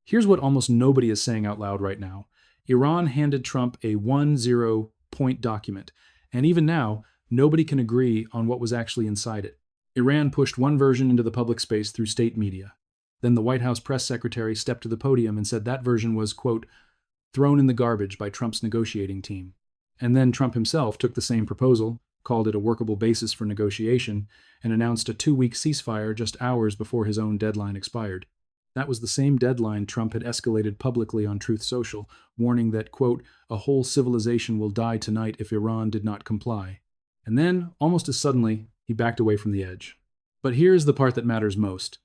Here's what almost nobody is saying out loud right now. Iran handed Trump a 10-point document, and even now, nobody can agree on what was actually inside it. Iran pushed one version into the public space through state media. Then the White House press secretary stepped to the podium and said that version was, quote, thrown in the garbage by Trump's negotiating team. And then Trump himself took the same proposal, called it a workable basis for negotiation, and announced a 2-week ceasefire just hours before his own deadline expired. That was the same deadline Trump had escalated publicly on Truth Social, warning that, quote, a whole civilization will die tonight if Iran did not comply. And then, almost as suddenly, he backed away from the edge. But here's the part that matters most.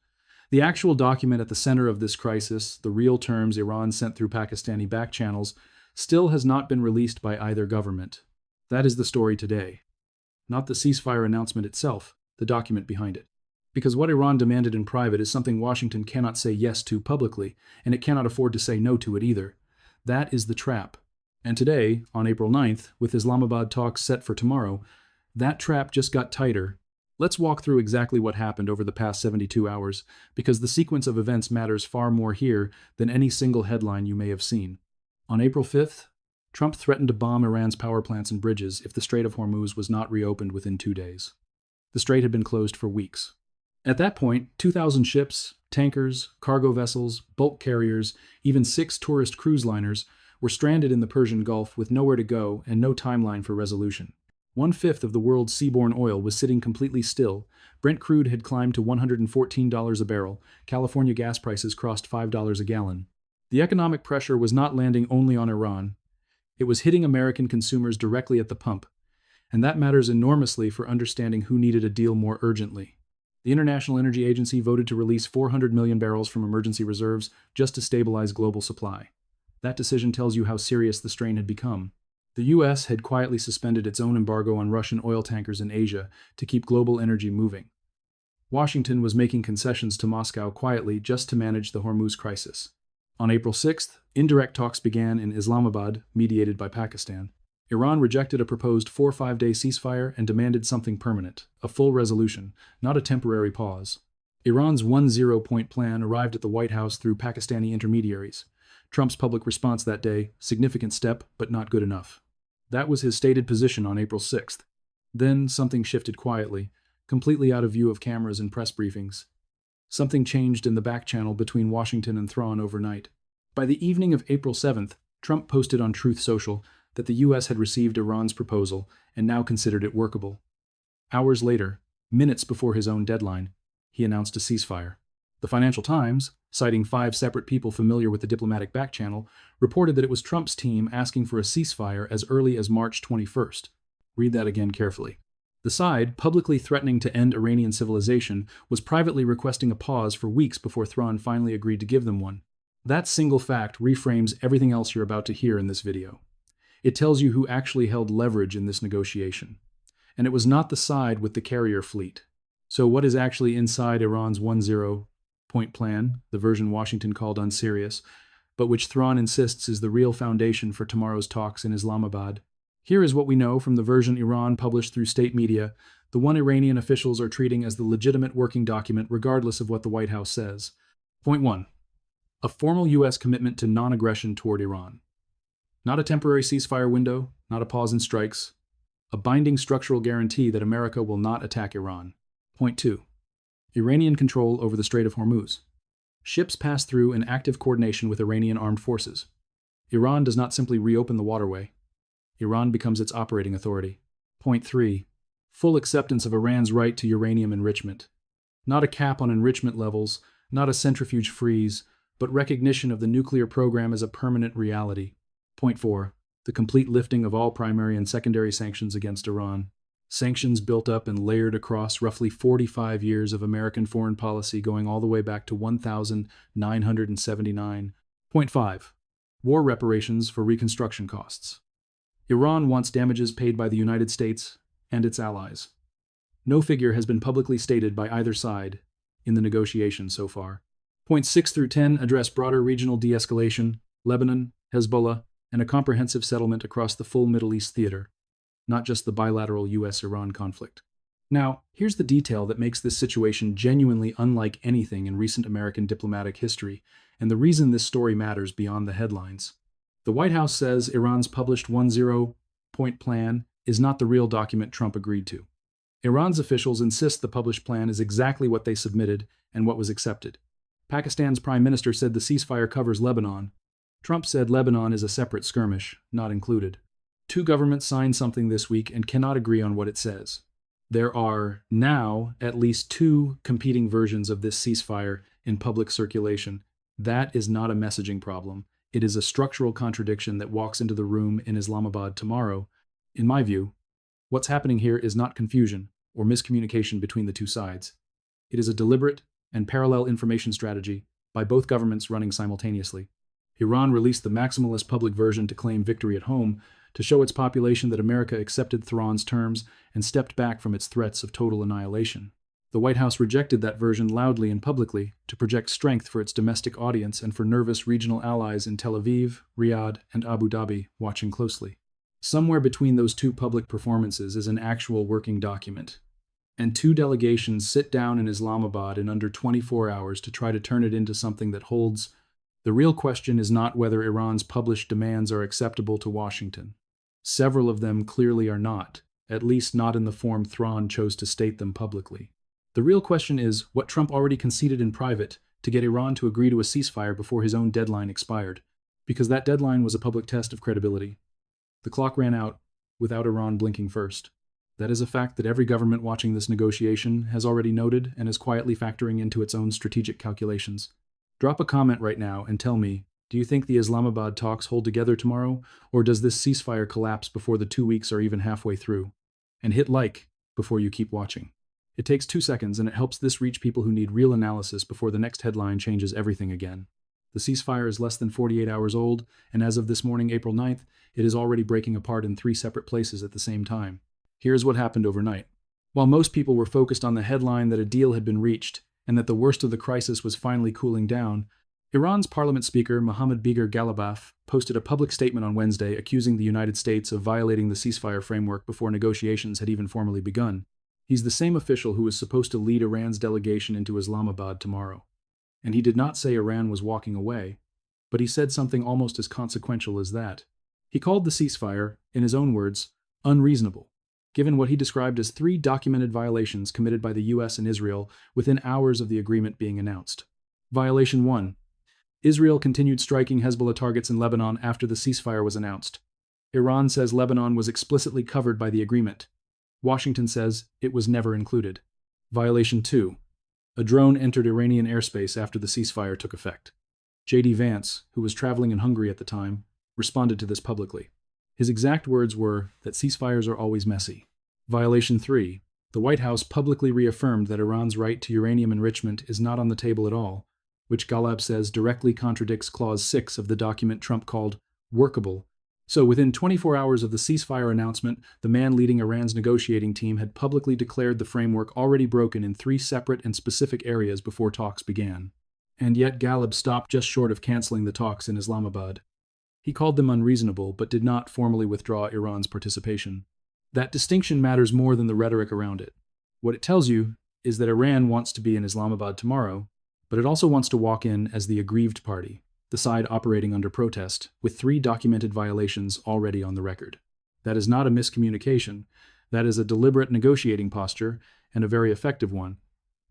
The actual document at the center of this crisis, the real terms Iran sent through Pakistani back channels, still has not been released by either government. That is the story today. Not the ceasefire announcement itself, the document behind it. Because what Iran demanded in private is something Washington cannot say yes to publicly, and it cannot afford to say no to it either. That is the trap. And today, on April 9th, with Islamabad talks set for tomorrow, that trap just got tighter. Let's walk through exactly what happened over the past 72 hours, because the sequence of events matters far more here than any single headline you may have seen. On April 5th, Trump threatened to bomb Iran's power plants and bridges if the Strait of Hormuz was not reopened within 2 days. The strait had been closed for weeks. At that point, 2,000 ships, tankers, cargo vessels, bulk carriers, even 6 tourist cruise liners were stranded in the Persian Gulf with nowhere to go and no timeline for resolution. 1/5 of the world's seaborne oil was sitting completely still. Brent crude had climbed to $114 a barrel. California gas prices crossed $5 a gallon. The economic pressure was not landing only on Iran. It was hitting American consumers directly at the pump. And that matters enormously for understanding who needed a deal more urgently. The International Energy Agency voted to release 400 million barrels from emergency reserves just to stabilize global supply. That decision tells you how serious the strain had become. The U.S. had quietly suspended its own embargo on Russian oil tankers in Asia to keep global energy moving. Washington was making concessions to Moscow quietly just to manage the Hormuz crisis. On April 6th, indirect talks began in Islamabad, mediated by Pakistan. Iran rejected a proposed 4-5-day ceasefire and demanded something permanent, a full resolution, not a temporary pause. Iran's 10-point plan arrived at the White House through Pakistani intermediaries. Trump's public response that day, significant step, but not good enough. That was his stated position on April 6th. Then something shifted quietly, completely out of view of cameras and press briefings. Something changed in the back channel between Washington and Thrawn overnight. By the evening of April 7th, Trump posted on Truth Social that the U.S. had received Iran's proposal and now considered it workable. Hours later, minutes before his own deadline, he announced a ceasefire. The Financial Times, citing 5 separate people familiar with the diplomatic back channel, reported that it was Trump's team asking for a ceasefire as early as March 21st. Read that again carefully. The side, publicly threatening to end Iranian civilization, was privately requesting a pause for weeks before Thrawn finally agreed to give them one. That single fact reframes everything else you're about to hear in this video. It tells you who actually held leverage in this negotiation. And it was not the side with the carrier fleet. So what is actually inside Iran's 10-point plan, the version Washington called unserious, but which Thrawn insists is the real foundation for tomorrow's talks in Islamabad? Here is what we know from the version Iran published through state media, the one Iranian officials are treating as the legitimate working document regardless of what the White House says. Point 1. A formal U.S. commitment to non-aggression toward Iran. Not a temporary ceasefire window, not a pause in strikes. A binding structural guarantee that America will not attack Iran. Point 2. Iranian control over the Strait of Hormuz. Ships pass through in active coordination with Iranian armed forces. Iran does not simply reopen the waterway. Iran becomes its operating authority. Point 3. Full acceptance of Iran's right to uranium enrichment. Not a cap on enrichment levels, not a centrifuge freeze, but recognition of the nuclear program as a permanent reality. Point 4. The complete lifting of all primary and secondary sanctions against Iran. Sanctions built up and layered across roughly 45 years of American foreign policy going all the way back to 1979. Point 5. War reparations for reconstruction costs. Iran wants damages paid by the United States and its allies. No figure has been publicly stated by either side in the negotiations so far. Points 6 through 10 address broader regional de-escalation, Lebanon, Hezbollah, and a comprehensive settlement across the full Middle East theater, not just the bilateral U.S.-Iran conflict. Now, here's the detail that makes this situation genuinely unlike anything in recent American diplomatic history, and the reason this story matters beyond the headlines. The White House says Iran's published 10-point plan is not the real document Trump agreed to. Iran's officials insist the published plan is exactly what they submitted and what was accepted. Pakistan's prime minister said the ceasefire covers Lebanon. Trump said Lebanon is a separate skirmish, not included. Two governments signed something this week and cannot agree on what it says. There are now at least two competing versions of this ceasefire in public circulation. That is not a messaging problem. It is a structural contradiction that walks into the room in Islamabad tomorrow. In my view, what's happening here is not confusion or miscommunication between the two sides. It is a deliberate and parallel information strategy by both governments running simultaneously. Iran released the maximalist public version to claim victory at home, to show its population that America accepted Tehran's terms and stepped back from its threats of total annihilation. The White House rejected that version loudly and publicly to project strength for its domestic audience and for nervous regional allies in Tel Aviv, Riyadh, and Abu Dhabi watching closely. Somewhere between those two public performances is an actual working document, and two delegations sit down in Islamabad in under 24 hours to try to turn it into something that holds. The real question is not whether Iran's published demands are acceptable to Washington. Several of them clearly are not, at least not in the form Tehran chose to state them publicly. The real question is what Trump already conceded in private to get Iran to agree to a ceasefire before his own deadline expired, because that deadline was a public test of credibility. The clock ran out without Iran blinking first. That is a fact that every government watching this negotiation has already noted and is quietly factoring into its own strategic calculations. Drop a comment right now and tell me, do you think the Islamabad talks hold together tomorrow, or does this ceasefire collapse before the 2 weeks are even halfway through? And hit like before you keep watching. It takes 2 seconds and it helps this reach people who need real analysis before the next headline changes everything again. The ceasefire is less than 48 hours old, and as of this morning, April 9th, it is already breaking apart in 3 separate places at the same time. Here's what happened overnight. While most people were focused on the headline that a deal had been reached and that the worst of the crisis was finally cooling down, Iran's parliament speaker Mohammad Bagher Ghalibaf posted a public statement on Wednesday accusing the United States of violating the ceasefire framework before negotiations had even formally begun. He's the same official who was supposed to lead Iran's delegation into Islamabad tomorrow. And he did not say Iran was walking away, but he said something almost as consequential as that. He called the ceasefire, in his own words, unreasonable, given what he described as 3 documented violations committed by the US and Israel within hours of the agreement being announced. Violation 1. Israel continued striking Hezbollah targets in Lebanon after the ceasefire was announced. Iran says Lebanon was explicitly covered by the agreement. Washington says it was never included. Violation 2. A drone entered Iranian airspace after the ceasefire took effect. J.D. Vance, who was traveling in Hungary at the time, responded to this publicly. His exact words were that ceasefires are always messy. Violation 3. The White House publicly reaffirmed that Iran's right to uranium enrichment is not on the table at all, which Ghalib says directly contradicts Clause 6 of the document Trump called workable. So within 24 hours of the ceasefire announcement, the man leading Iran's negotiating team had publicly declared the framework already broken in 3 separate and specific areas before talks began. And yet Ghalib stopped just short of canceling the talks in Islamabad. He called them unreasonable, but did not formally withdraw Iran's participation. That distinction matters more than the rhetoric around it. What it tells you is that Iran wants to be in Islamabad tomorrow, but it also wants to walk in as the aggrieved party, the side operating under protest, with 3 documented violations already on the record. That is not a miscommunication. That is a deliberate negotiating posture, and a very effective one.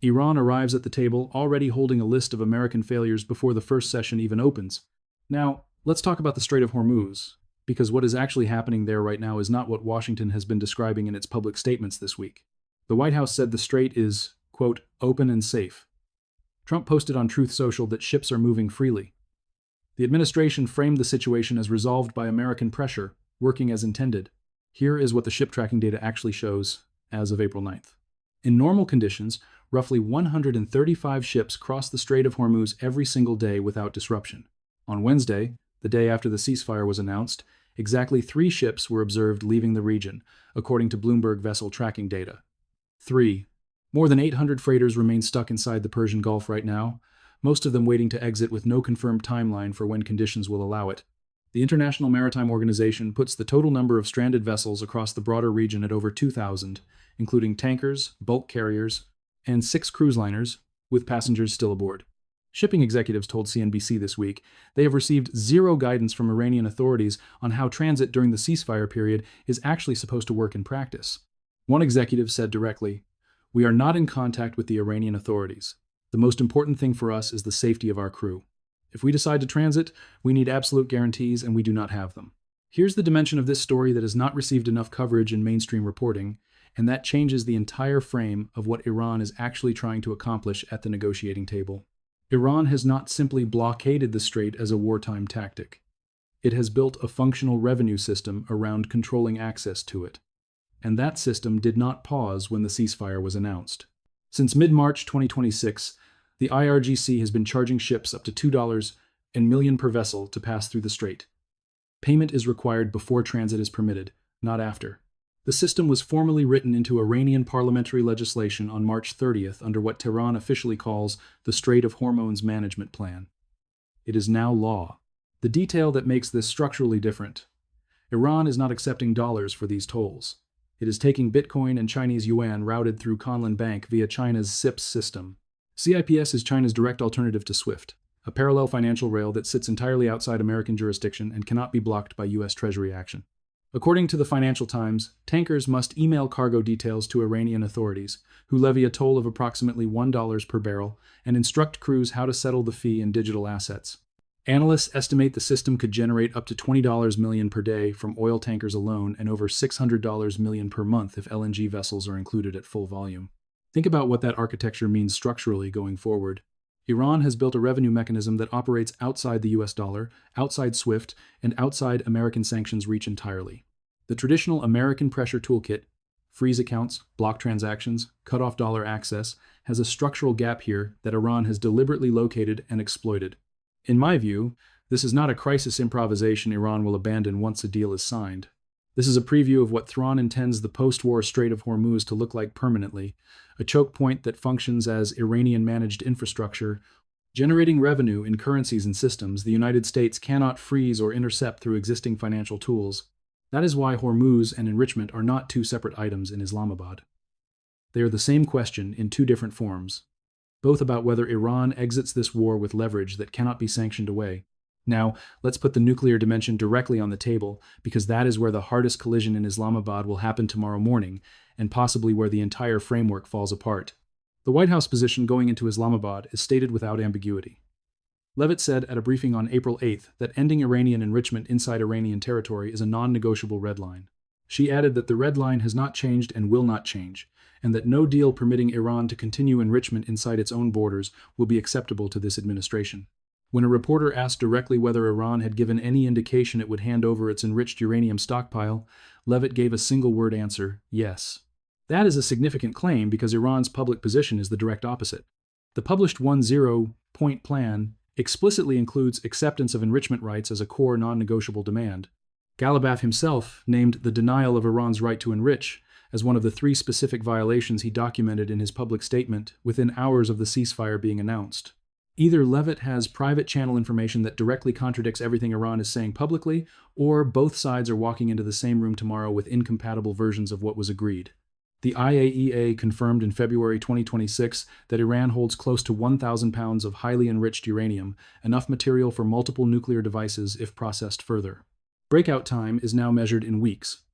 Iran arrives at the table already holding a list of American failures before the first session even opens. Now, let's talk about the Strait of Hormuz, because what is actually happening there right now is not what Washington has been describing in its public statements this week. The White House said the strait is, quote, open and safe. Trump posted on Truth Social that ships are moving freely. The administration framed the situation as resolved by American pressure, working as intended. Here is what the ship tracking data actually shows as of April 9th. In normal conditions, roughly 135 ships cross the Strait of Hormuz every single day without disruption. On Wednesday, the day after the ceasefire was announced, exactly 3 ships were observed leaving the region, according to Bloomberg vessel tracking data. 3. More than 800 freighters remain stuck inside the Persian Gulf right now, most of them waiting to exit with no confirmed timeline for when conditions will allow it. The International Maritime Organization puts the total number of stranded vessels across the broader region at over 2,000, including tankers, bulk carriers, and 6 cruise liners, with passengers still aboard. Shipping executives told CNBC this week they have received zero guidance from Iranian authorities on how transit during the ceasefire period is actually supposed to work in practice. One executive said directly, "We are not in contact with the Iranian authorities. The most important thing for us is the safety of our crew. If we decide to transit, we need absolute guarantees, and we do not have them." Here's the dimension of this story that has not received enough coverage in mainstream reporting, and that changes the entire frame of what Iran is actually trying to accomplish at the negotiating table. Iran has not simply blockaded the Strait as a wartime tactic. It has built a functional revenue system around controlling access to it. And that system did not pause when the ceasefire was announced. Since mid-March 2026, the IRGC has been charging ships up to $2 a million per vessel to pass through the Strait. Payment is required before transit is permitted, not after. The system was formally written into Iranian parliamentary legislation on March 30th under what Tehran officially calls the Strait of Hormuz Management Plan. It is now law. The detail that makes this structurally different: Iran is not accepting dollars for these tolls. It is taking Bitcoin and Chinese yuan routed through Conlin Bank via China's CIPS system. CIPS is China's direct alternative to SWIFT, a parallel financial rail that sits entirely outside American jurisdiction and cannot be blocked by U.S. Treasury action. According to the Financial Times, tankers must email cargo details to Iranian authorities, who levy a toll of approximately $1 per barrel and instruct crews how to settle the fee in digital assets. Analysts estimate the system could generate up to $20 million per day from oil tankers alone and over $600 million per month if LNG vessels are included at full volume. Think about what that architecture means structurally going forward. Iran has built a revenue mechanism that operates outside the US dollar, outside SWIFT, and outside American sanctions reach entirely. The traditional American pressure toolkit, freeze accounts, block transactions, cut off dollar access, has a structural gap here that Iran has deliberately located and exploited. In my view, this is not a crisis improvisation Iran will abandon once a deal is signed. This is a preview of what Tehran intends the post-war Strait of Hormuz to look like permanently, a choke point that functions as Iranian-managed infrastructure, generating revenue in currencies and systems the United States cannot freeze or intercept through existing financial tools. That is why Hormuz and enrichment are not two separate items in Islamabad. They are the same question in two different forms, both about whether Iran exits this war with leverage that cannot be sanctioned away. Now, let's put the nuclear dimension directly on the table, because that is where the hardest collision in Islamabad will happen tomorrow morning, and possibly where the entire framework falls apart. The White House position going into Islamabad is stated without ambiguity. Leavitt said at a briefing on April 8th that ending Iranian enrichment inside Iranian territory is a non-negotiable red line. She added that the red line has not changed and will not change, and that no deal permitting Iran to continue enrichment inside its own borders will be acceptable to this administration. When a reporter asked directly whether Iran had given any indication it would hand over its enriched uranium stockpile, Leavitt gave a single-word answer: yes. That is a significant claim because Iran's public position is the direct opposite. The published 10-point plan explicitly includes acceptance of enrichment rights as a core non-negotiable demand. Ghalibaf himself named the denial of Iran's right to enrich as one of the 3 specific violations he documented in his public statement within hours of the ceasefire being announced. Either Leavitt has private channel information that directly contradicts everything Iran is saying publicly, or both sides are walking into the same room tomorrow with incompatible versions of what was agreed. The IAEA confirmed in February 2026 that Iran holds close to 1,000 pounds of highly enriched uranium, enough material for multiple nuclear devices if processed further. Breakout time is now measured in weeks.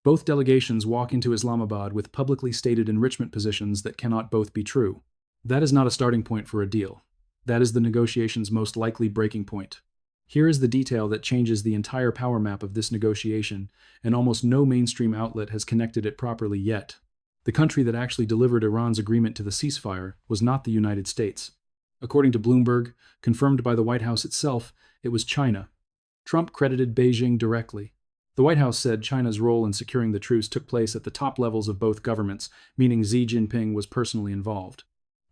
Both delegations walk into Islamabad with publicly stated enrichment positions that cannot both be true. That is not a starting point for a deal. That is the negotiation's most likely breaking point. Here is the detail that changes the entire power map of this negotiation, and almost no mainstream outlet has connected it properly yet. The country that actually delivered Iran's agreement to the ceasefire was not the United States. According to Bloomberg, confirmed by the White House itself, it was China. Trump credited Beijing directly. The White House said China's role in securing the truce took place at the top levels of both governments, meaning Xi Jinping was personally involved.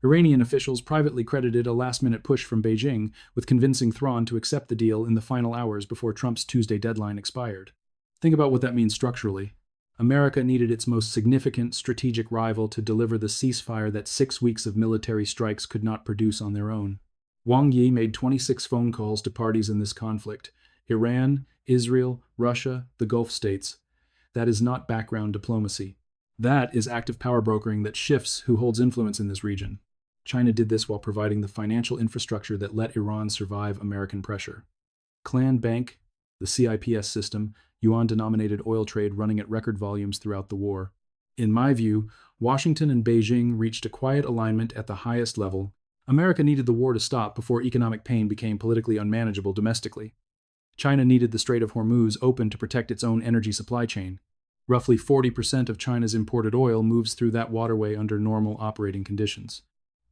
Iranian officials privately credited a last-minute push from Beijing with convincing Tehran to accept the deal in the final hours before Trump's Tuesday deadline expired. Think about what that means structurally. America needed its most significant strategic rival to deliver the ceasefire that 6 weeks of military strikes could not produce on their own. Wang Yi made 26 phone calls to parties in this conflict: Iran, Israel, Russia, the Gulf states. That is not background diplomacy. That is active power brokering that shifts who holds influence in this region. China did this while providing the financial infrastructure that let Iran survive American pressure. Clan Bank, the CIPS system, yuan-denominated oil trade running at record volumes throughout the war. In my view, Washington and Beijing reached a quiet alignment at the highest level. America needed the war to stop before economic pain became politically unmanageable domestically. China needed the Strait of Hormuz open to protect its own energy supply chain. Roughly 40% of China's imported oil moves through that waterway under normal operating conditions.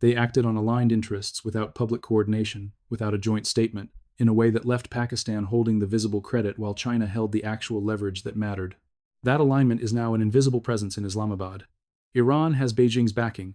They acted on aligned interests without public coordination, without a joint statement, in a way that left Pakistan holding the visible credit while China held the actual leverage that mattered. That alignment is now an invisible presence in Islamabad. Iran has Beijing's backing.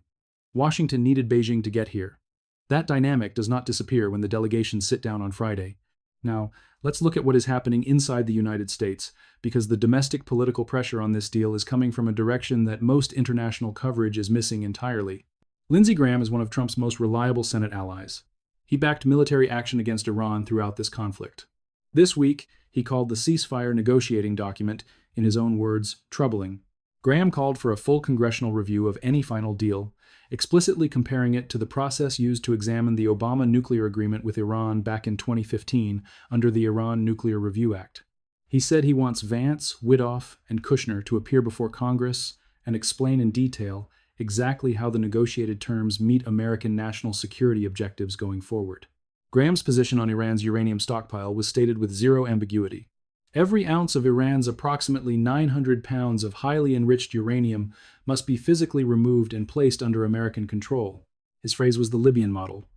Washington needed Beijing to get here. That dynamic does not disappear when the delegations sit down on Friday. Now, let's look at what is happening inside the United States, because the domestic political pressure on this deal is coming from a direction that most international coverage is missing entirely. Lindsey Graham is one of Trump's most reliable Senate allies. He backed military action against Iran throughout this conflict. This week, he called the ceasefire negotiating document, in his own words, troubling. Graham called for a full congressional review of any final deal, explicitly comparing it to the process used to examine the Obama nuclear agreement with Iran back in 2015 under the Iran Nuclear Review Act. He said he wants Vance, Widoff, and Kushner to appear before Congress and explain in detail exactly how the negotiated terms meet American national security objectives going forward. Graham's position on Iran's uranium stockpile was stated with zero ambiguity. Every ounce of Iran's approximately 900 pounds of highly enriched uranium must be physically removed and placed under American control. His phrase was the Libyan model,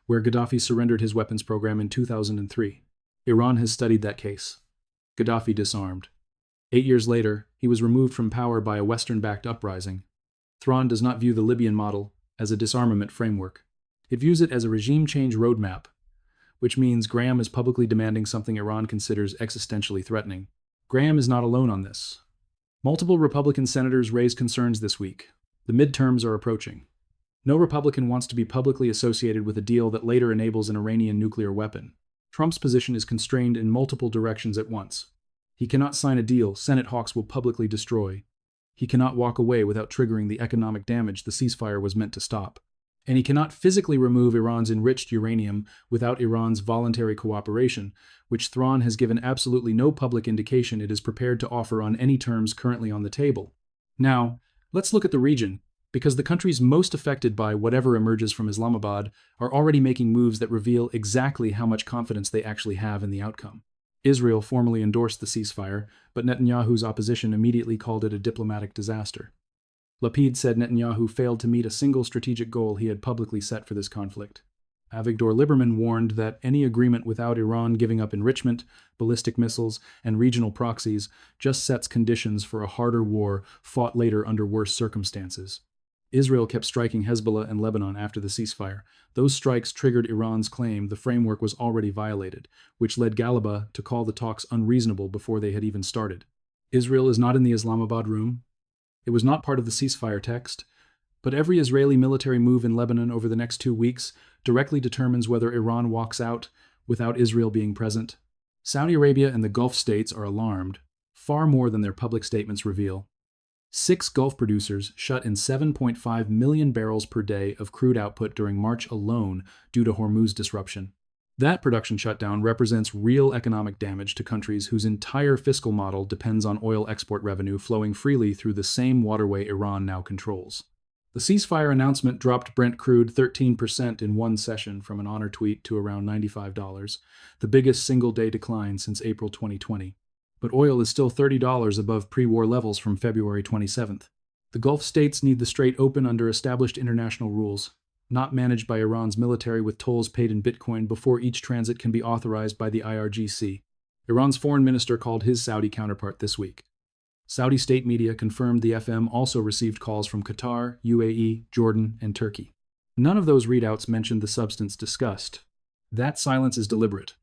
where Gaddafi surrendered his weapons program in 2003. Iran has studied that case. Gaddafi disarmed. 8 years later, he was removed from power by a Western-backed uprising. Thrawn does not view the Libyan model as a disarmament framework. It views it as a regime change roadmap, which means Graham is publicly demanding something Iran considers existentially threatening. Graham is not alone on this. Multiple Republican senators raised concerns this week. The midterms are approaching. No Republican wants to be publicly associated with a deal that later enables an Iranian nuclear weapon. Trump's position is constrained in multiple directions at once. He cannot sign a deal Senate hawks will publicly destroy. He cannot walk away without triggering the economic damage the ceasefire was meant to stop. And he cannot physically remove Iran's enriched uranium without Iran's voluntary cooperation, which Thrawn has given absolutely no public indication it is prepared to offer on any terms currently on the table. Now, let's look at the region, because the countries most affected by whatever emerges from Islamabad are already making moves that reveal exactly how much confidence they actually have in the outcome. Israel formally endorsed the ceasefire, but Netanyahu's opposition immediately called it a diplomatic disaster. Lapid said Netanyahu failed to meet a single strategic goal he had publicly set for this conflict. Avigdor Lieberman warned that any agreement without Iran giving up enrichment, ballistic missiles, and regional proxies just sets conditions for a harder war fought later under worse circumstances. Israel kept striking Hezbollah and Lebanon after the ceasefire. Those strikes triggered Iran's claim the framework was already violated, which led Galaba to call the talks unreasonable before they had even started. Israel is not in the Islamabad room. It was not part of the ceasefire text, but every Israeli military move in Lebanon over the next 2 weeks directly determines whether Iran walks out without Israel being present. Saudi Arabia and the Gulf states are alarmed, far more than their public statements reveal. 6 Gulf producers shut in 7.5 million barrels per day of crude output during March alone due to Hormuz disruption. That production shutdown represents real economic damage to countries whose entire fiscal model depends on oil export revenue flowing freely through the same waterway Iran now controls. The ceasefire announcement dropped Brent crude 13% in one session from an honor tweet to around $95, the biggest single-day decline since April 2020. But oil is still $30 above pre-war levels from February 27th. The Gulf states need the Strait open under established international rules, not managed by Iran's military with tolls paid in Bitcoin before each transit can be authorized by the IRGC. Iran's foreign minister called his Saudi counterpart this week. Saudi state media confirmed the FM also received calls from Qatar, UAE, Jordan, and Turkey. None of those readouts mentioned the substance discussed. That silence is deliberate.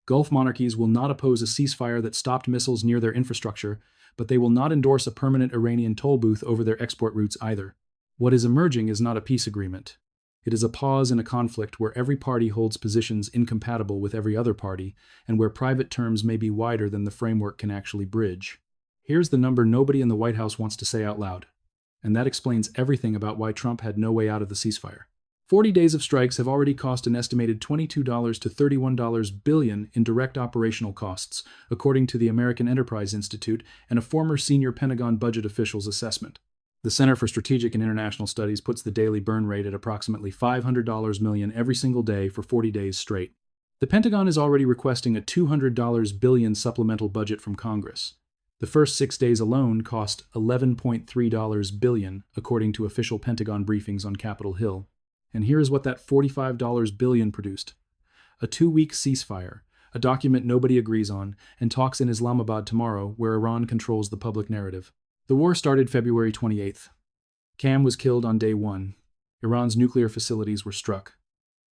Gulf monarchies will not oppose a ceasefire that stopped missiles near their infrastructure, but they will not endorse a permanent Iranian toll booth over their export routes either. What is emerging is not a peace agreement. It is a pause in a conflict where every party holds positions incompatible with every other party, and where private terms may be wider than the framework can actually bridge. Here's the number nobody in the White House wants to say out loud, and that explains everything about why Trump had no way out of the ceasefire. 40 days of strikes have already cost an estimated $22 to $31 billion in direct operational costs, according to the American Enterprise Institute and a former senior Pentagon budget official's assessment. The Center for Strategic and International Studies puts the daily burn rate at approximately $500 million every single day for 40 days straight. The Pentagon is already requesting a $200 billion supplemental budget from Congress. The first 6 days alone cost $11.3 billion, according to official Pentagon briefings on Capitol Hill. And here is what that $45 billion produced. A 2-week ceasefire, a document nobody agrees on, and talks in Islamabad tomorrow where Iran controls the public narrative. The war started February 28th. Cam was killed on day 1. Iran's nuclear facilities were struck.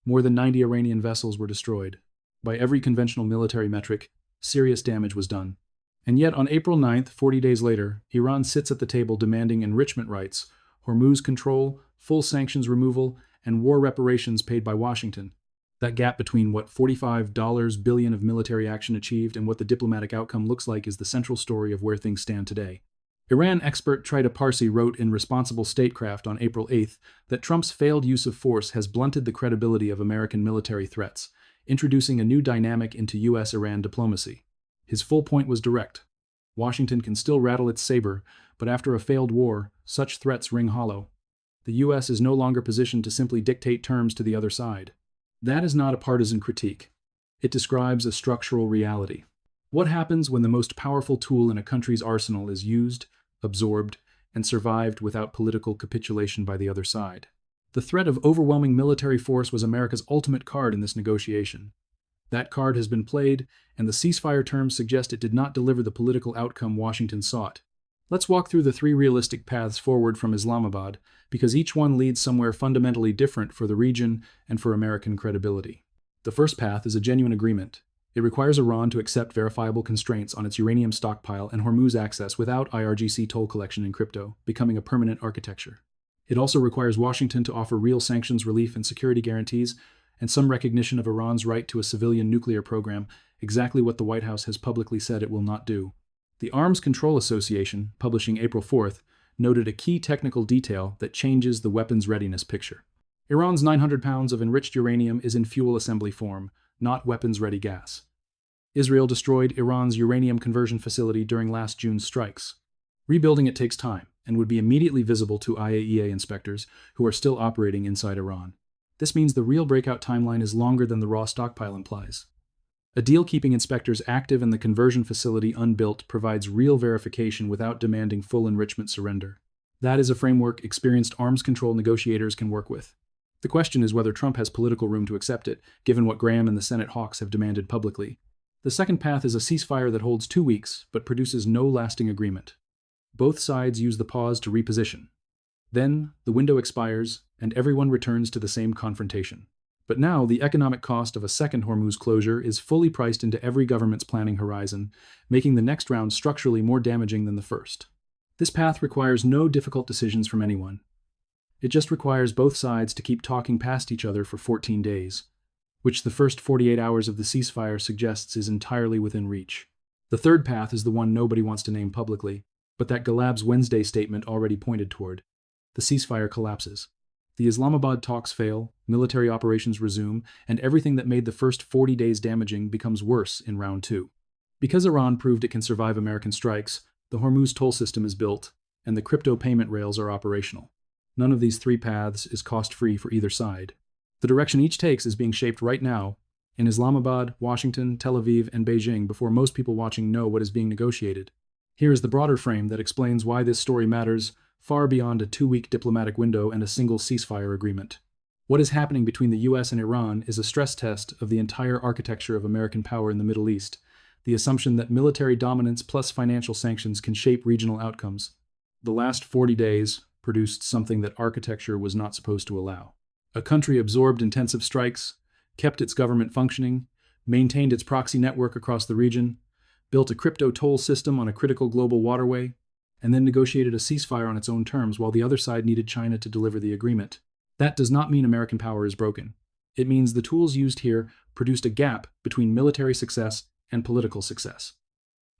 More than 90 Iranian vessels were destroyed. By every conventional military metric, serious damage was done. And yet on April 9th, 40 days later, Iran sits at the table demanding enrichment rights, Hormuz control, full sanctions removal, and war reparations paid by Washington. That gap between what $45 billion of military action achieved and what the diplomatic outcome looks like is the central story of where things stand today. Iran expert Trita Parsi wrote in Responsible Statecraft on April 8th that Trump's failed use of force has blunted the credibility of American military threats, introducing a new dynamic into U.S.-Iran diplomacy. His full point was direct. Washington can still rattle its saber, but after a failed war, such threats ring hollow. The U.S. is no longer positioned to simply dictate terms to the other side. That is not a partisan critique. It describes a structural reality. What happens when the most powerful tool in a country's arsenal is used, absorbed, and survived without political capitulation by the other side? The threat of overwhelming military force was America's ultimate card in this negotiation. That card has been played, and the ceasefire terms suggest it did not deliver the political outcome Washington sought. Let's walk through the 3 realistic paths forward from Islamabad, because each one leads somewhere fundamentally different for the region and for American credibility. The first path is a genuine agreement. It requires Iran to accept verifiable constraints on its uranium stockpile and Hormuz access without IRGC toll collection and crypto, becoming a permanent architecture. It also requires Washington to offer real sanctions relief and security guarantees, and some recognition of Iran's right to a civilian nuclear program, exactly what the White House has publicly said it will not do. The Arms Control Association, publishing April 4th, noted a key technical detail that changes the weapons readiness picture. Iran's 900 pounds of enriched uranium is in fuel assembly form, not weapons-ready gas. Israel destroyed Iran's uranium conversion facility during last June's strikes. Rebuilding it takes time and would be immediately visible to IAEA inspectors who are still operating inside Iran. This means the real breakout timeline is longer than the raw stockpile implies. A deal keeping inspectors active and the conversion facility unbuilt provides real verification without demanding full enrichment surrender. That is a framework experienced arms control negotiators can work with. The question is whether Trump has political room to accept it, given what Graham and the Senate hawks have demanded publicly. The second path is a ceasefire that holds 2 weeks, but produces no lasting agreement. Both sides use the pause to reposition. Then, the window expires, and everyone returns to the same confrontation. But now, the economic cost of a second Hormuz closure is fully priced into every government's planning horizon, making the next round structurally more damaging than the first. This path requires no difficult decisions from anyone. It just requires both sides to keep talking past each other for 14 days, which the first 48 hours of the ceasefire suggests is entirely within reach. The third path is the one nobody wants to name publicly, but that Galab's Wednesday statement already pointed toward. The ceasefire collapses. The Islamabad talks fail, military operations resume, and everything that made the first 40 days damaging becomes worse in round 2. Because Iran proved it can survive American strikes, the Hormuz toll system is built, and the crypto payment rails are operational. None of these 3 paths is cost-free for either side. The direction each takes is being shaped right now, in Islamabad, Washington, Tel Aviv, and Beijing before most people watching know what is being negotiated. Here is the broader frame that explains why this story matters far beyond a 2-week diplomatic window and a single ceasefire agreement. What is happening between the US and Iran is a stress test of the entire architecture of American power in the Middle East, the assumption that military dominance plus financial sanctions can shape regional outcomes. The last 40 days produced something that architecture was not supposed to allow. A country absorbed intensive strikes, kept its government functioning, maintained its proxy network across the region, built a crypto toll system on a critical global waterway, and then negotiated a ceasefire on its own terms while the other side needed China to deliver the agreement. That does not mean American power is broken. It means the tools used here produced a gap between military success and political success.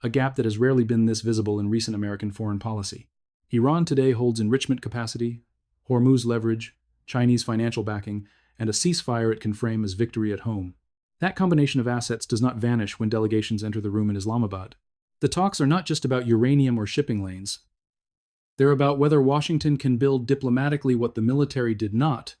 A gap that has rarely been this visible in recent American foreign policy. Iran today holds enrichment capacity, Hormuz leverage, Chinese financial backing, and a ceasefire it can frame as victory at home. That combination of assets does not vanish when delegations enter the room in Islamabad. The talks are not just about uranium or shipping lanes. They're about whether Washington can build diplomatically what the military did not,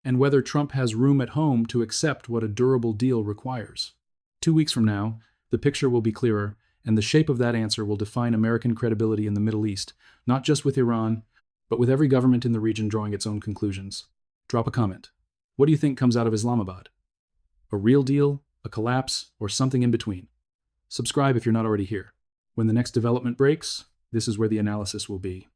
and whether Trump has room at home to accept what a durable deal requires. 2 weeks from now, the picture will be clearer, and the shape of that answer will define American credibility in the Middle East, not just with Iran, but with every government in the region drawing its own conclusions. Drop a comment. What do you think comes out of Islamabad? A real deal, a collapse, or something in between? Subscribe if you're not already here. When the next development breaks, this is where the analysis will be.